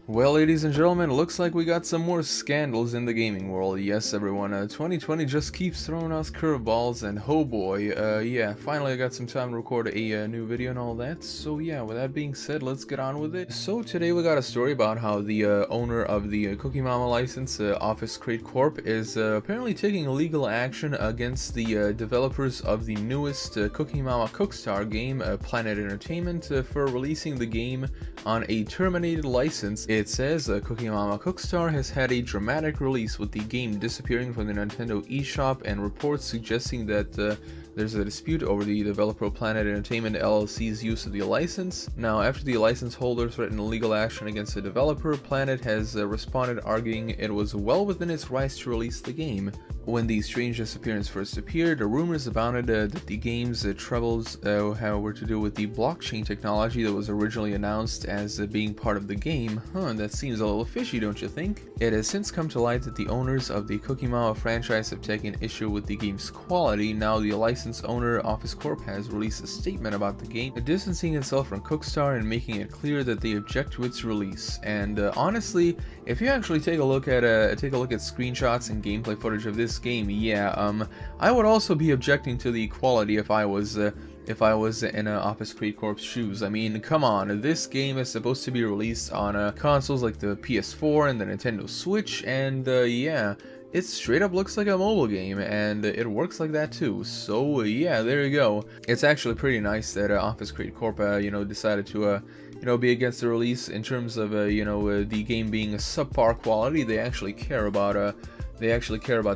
Well, ladies and gentlemen, looks like we got some more scandals in the gaming world. Yes, everyone, 2020 just keeps throwing us curveballs, and oh boy, yeah, finally I got some time to record a new video and all that. So yeah, with that being said, let's get on with it. So today we got a story about how the owner of the Cookie Mama license, Office Create Corp, is apparently taking legal action against the developers of the newest Cookie Mama Cookstar game, Planet Entertainment, for releasing the game on a terminated license. It says Cookie Mama Cookstar has had a dramatic release, with the game disappearing from the Nintendo eShop, and reports suggesting that there's a dispute over the developer Planet Entertainment LLC's use of the license. Now, after the license holder threatened legal action against the developer, Planet has responded, arguing it was well within its rights to release the game. When the strange disappearance first appeared, rumors abounded that the game's troubles were to do with the blockchain technology that was originally announced as being part of the game. That seems a little fishy, don't you think? It has since come to light that the owners of the Cookie Mama franchise have taken issue with the game's quality. Now, the license owner, Office Corp, has released a statement about the game, distancing itself from Cookstar and making it clear that they object to its release. And honestly, if you actually take a look at screenshots and gameplay footage of this game, yeah, I would also be objecting to the quality if I was in Office Create Corp's shoes. I mean, come on, this game is supposed to be released on consoles like the PS4 and the Nintendo Switch, and yeah, it straight up looks like a mobile game, and it works like that too. So yeah, there you go. It's actually pretty nice that Office Create Corp, decided to be against the release in terms of the game being a subpar quality. They actually care about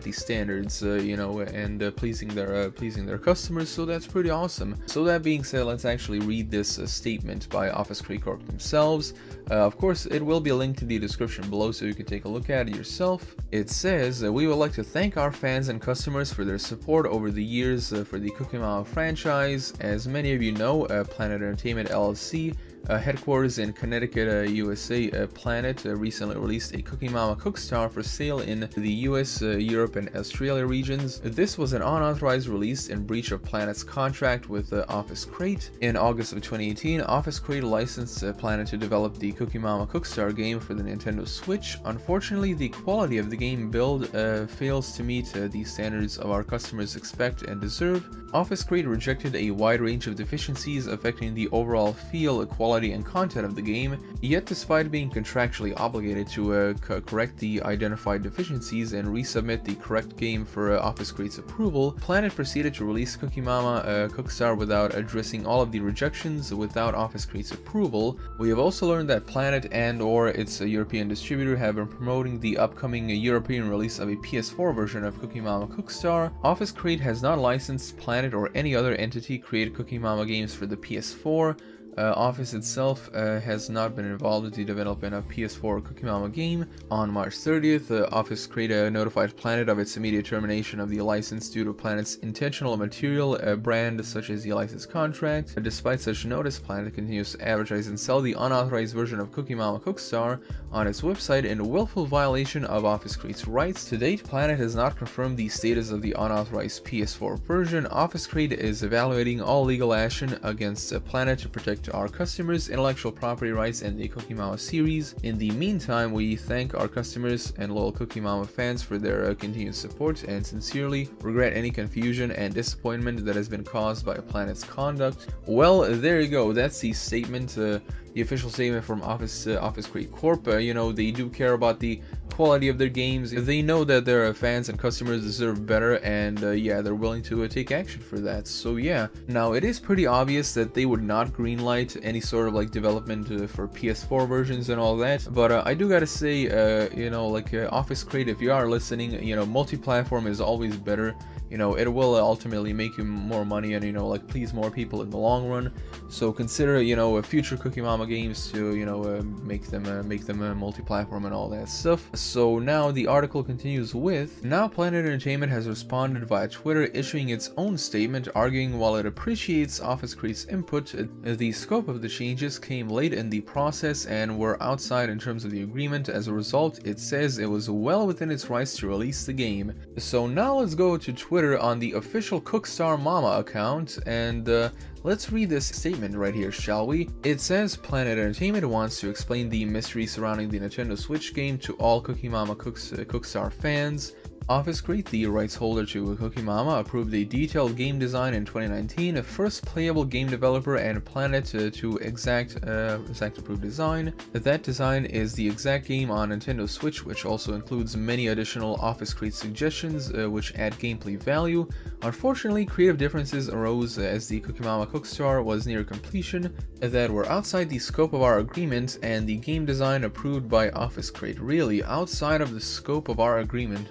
these standards, and pleasing their customers. So that's pretty awesome. So that being said, let's actually read this statement by Office Create Corp themselves. Of course, it will be linked in the description below, so you can take a look at it yourself. It says, "We would like to thank our fans and customers for their support over the years for the Cookie Mama franchise. As many of you know, Planet Entertainment LLC, headquarters in Connecticut, USA, Planet recently released a Cookie Mama Cookstar for sale in the US, Europe, and Australia regions. This was an unauthorized release in breach of Planet's contract with Office Create. In August of 2018, Office Create licensed Planet to develop the Cookie Mama Cookstar game for the Nintendo Switch. Unfortunately, the quality of the game build fails to meet the standards of our customers expect and deserve. Office Create rejected a wide range of deficiencies affecting the overall feel, quality, and content of the game, yet despite being contractually obligated to correct the identified deficiencies and resubmit the correct game for Office Create's approval, Planet proceeded to release Cookie Mama Cookstar without addressing all of the rejections without Office Create's approval. We have also learned that Planet and/or its European distributor have been promoting the upcoming European release of a PS4 version of Cookie Mama Cookstar. Office Create has not licensed Planet or any other entity create Cookie Mama games for the PS4. Office itself has not been involved with the development of PS4 Cookie Mama game. On March 30th, Office Create notified Planet of its immediate termination of the license due to Planet's intentional material brand such as the license contract. Despite such notice, Planet continues to advertise and sell the unauthorized version of Cookie Mama Cookstar on its website in willful violation of Office Create's rights. To date, Planet has not confirmed the status of the unauthorized PS4 version. Office Create is evaluating all legal action against Planet to protect our customers' intellectual property rights in the Cookie Mama series. In the meantime, we thank our customers and loyal Cookie Mama fans for their continued support, and sincerely regret any confusion and disappointment that has been caused by Planet's conduct." Well, there you go. That's the statement, the official statement from Office Create Corp. They do care about the quality of their games. They know that their fans and customers deserve better, and yeah, they're willing to take action for that. So yeah, now it is pretty obvious that they would not greenlight any sort of development for PS4 versions and all that. But I do gotta say, Office Create, if you are listening, multi-platform is always better. It will ultimately make you more money and please more people in the long run. So consider future Cookie Mama games to make them multi-platform and all that stuff. So now the article continues with, "Now Planet Entertainment has responded via Twitter, issuing its own statement, arguing while it appreciates Office Create's input, the scope of the changes came late in the process and were outside in terms of the agreement. As a result, it says it was well within its rights to release the game." So now let's go to Twitter Twitter on the official Cookstar Mama account, and let's read this statement right here, shall we? It says, Planet Entertainment wants to explain the mystery surrounding the Nintendo Switch game to all Cookie Mama Cookstar fans. Office Create, the rights holder to Cookie Mama, approved a detailed game design in 2019, a first playable game developer and Planet to exact approved design. That design is the exact game on Nintendo Switch, which also includes many additional Office Create suggestions which add gameplay value. Unfortunately, creative differences arose as the Cookie Mama Cookstar was near completion that were outside the scope of our agreement, and the game design approved by Office Create. Really, outside of the scope of our agreement?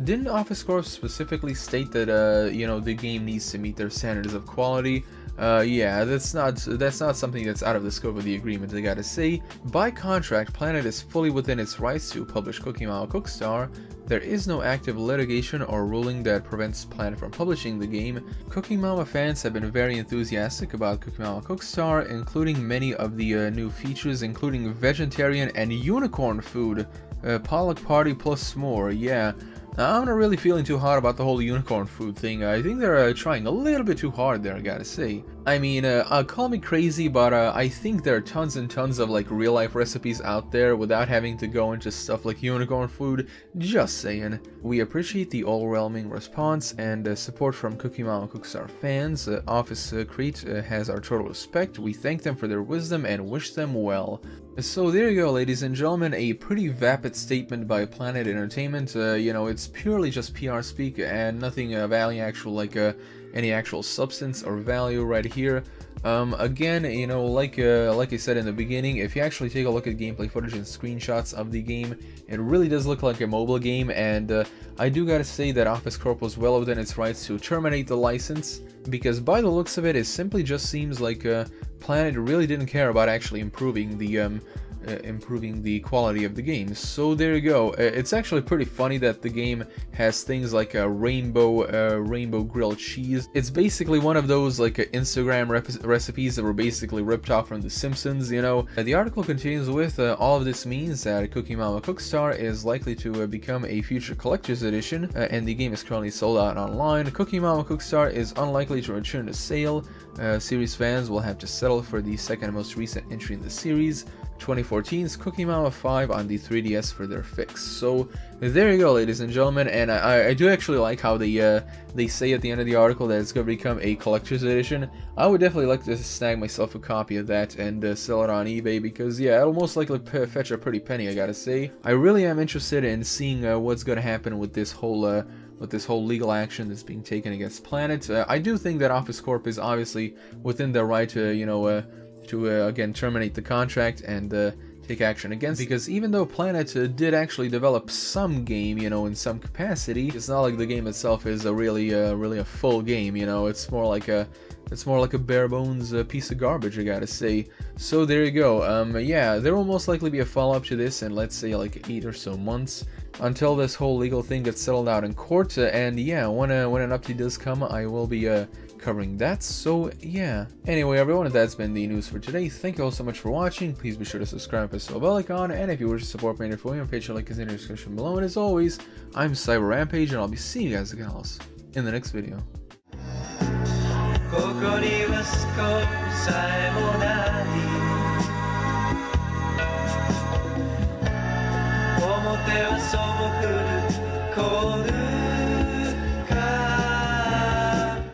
Didn't Office Corp specifically state that you know, the game needs to meet their standards of quality? Yeah, that's not something that's out of the scope of the agreement, I gotta say. By contract, Planet is fully within its rights to publish Cookie Mama Cookstar. There is no active litigation or ruling that prevents Planet from publishing the game. Cookie Mama fans have been very enthusiastic about Cookie Mama Cookstar, including many of the new features, including vegetarian and unicorn food, Pollock Party plus more, yeah. I'm not really feeling too hot about the whole unicorn food thing. I think they're trying a little bit too hard there, I gotta say. I mean, call me crazy, but I think there are tons and tons of like real life recipes out there without having to go into stuff like unicorn food. Just saying. We appreciate the overwhelming response and support from Cookie Mama Cookstar fans. Office Create has our total respect. We thank them for their wisdom and wish them well. So there you go, ladies and gentlemen, a pretty vapid statement by Planet Entertainment. You know, it's purely just PR speak and nothing of any actual substance or value right here. Again, you know, like I said in the beginning, if you actually take a look at gameplay footage and screenshots of the game, it really does look like a mobile game, and I do gotta say that Office Corp was well within its rights to terminate the license, because by the looks of it, it simply just seems like Planet really didn't care about actually improving the quality of the game. So there you go. It's actually pretty funny that the game has things like a rainbow grilled cheese. It's basically one of those like Instagram recipes that were basically ripped off from The Simpsons, you know. The article continues with, all of this means that Cookie Mama Cookstar is likely to become a future collector's edition, and the game is currently sold out online. Cookie Mama Cookstar is unlikely to return to sale. Series fans will have to settle for the second most recent entry in the series, 2014's Cookie Mama 5 on the 3DS for their fix. So there you go, ladies and gentlemen, and I do actually like how they say at the end of the article that it's going to become a collector's edition. I would definitely like to snag myself a copy of that and sell it on eBay, because yeah, it'll most likely fetch a pretty penny, I gotta say. I really am interested in seeing what's going to happen with this whole legal action that's being taken against Planet. I do think that Office Corp is obviously within their right to, you know, again terminate the contract and take action against, because even though Planet did actually develop some game, you know, in some capacity, it's not like the game itself is really a full game, you know. It's more like a bare bones piece of garbage, I gotta say. So there you go. Yeah, there will most likely be a follow-up to this in, let's say, like 8 or so months, until this whole legal thing gets settled out in court. And yeah, when an update does come, I will be covering that. So yeah, anyway everyone, that's been the news for today. Thank you all so much for watching. Please be sure to subscribe and press the bell icon, and if you wish to support me and your on Patreon, link is in the description below. And as always, I'm Cyber Rampage, and I'll be seeing you guys again in the next video. Te